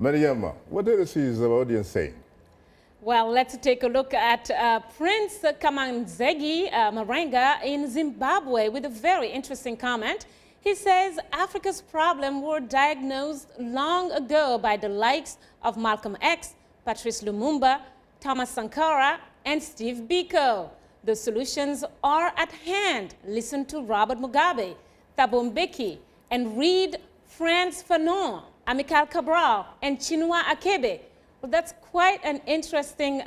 Mariama, what else is the audience saying? Well, let's take a look at Prince Kamanzegi Marenga in Zimbabwe with a very interesting comment. He says Africa's problems were diagnosed long ago by the likes of Malcolm X, Patrice Lumumba, Thomas Sankara, and Steve Biko. The solutions are at hand. Listen to Robert Mugabe, Thabo Mbeki, and read Frantz Fanon, Amilcar Cabral, and Chinua Achebe. Well, that's quite an interesting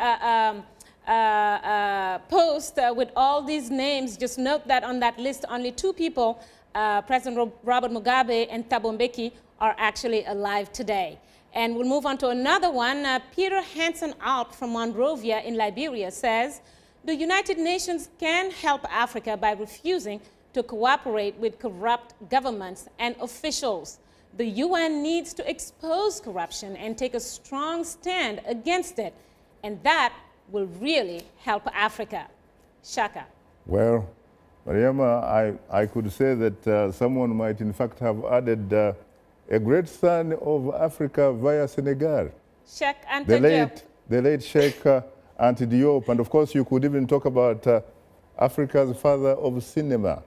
post with all these names. Just note that on that list, only two people, President Robert Mugabe and Thabo Mbeki, are actually alive today. And we'll move on to another one. Peter Hansen Alp from Monrovia in Liberia says, the United Nations can help Africa by refusing to cooperate with corrupt governments and officials. The UN needs to expose corruption and take a strong stand against it, and that will really help Africa. Shaka. Well, Mariama, I could say that someone might in fact have added a great son of Africa via Senegal. Sheikh Anta Diop. The late Sheikh Anta Diop. And of course, you could even talk about Africa's father of cinema,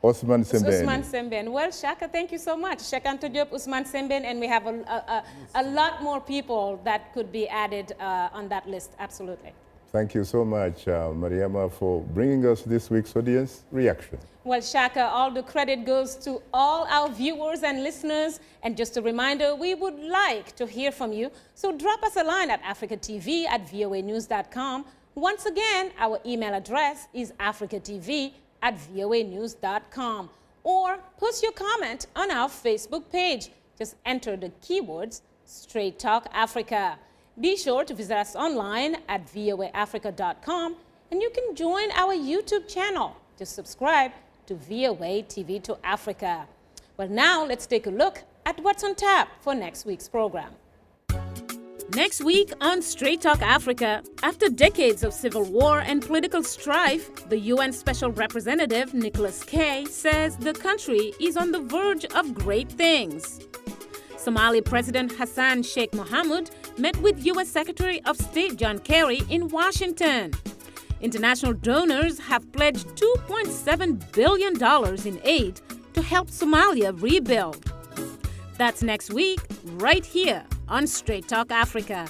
Ousmane Sembène. Ousmane Sembène. Well, Shaka, thank you so much. Sheikh Anta Diop, Ousmane Sembène, and we have a lot more people that could be added on that list, absolutely. Thank you so much, Mariama, for bringing us this week's audience reaction. Well, Shaka, all the credit goes to all our viewers and listeners. And just a reminder, we would like to hear from you. So drop us a line at africatv@voanews.com. Once again, our email address is africatv@voanews.com. Or post your comment on our Facebook page. Just enter the keywords Straight Talk Africa. Be sure to visit us online at voaafrica.com, and you can join our YouTube channel. Just subscribe to VOA TV to Africa. Well, now let's take a look at what's on tap for next week's program. Next week on Straight Talk Africa, after decades of civil war and political strife, the UN Special Representative Nicholas K says the country is on the verge of great things. Somali President Hassan Sheikh Mohamud met with U.S. Secretary of State John Kerry in Washington. International donors have pledged $2.7 billion in aid to help Somalia rebuild. That's next week, right here on Straight Talk Africa.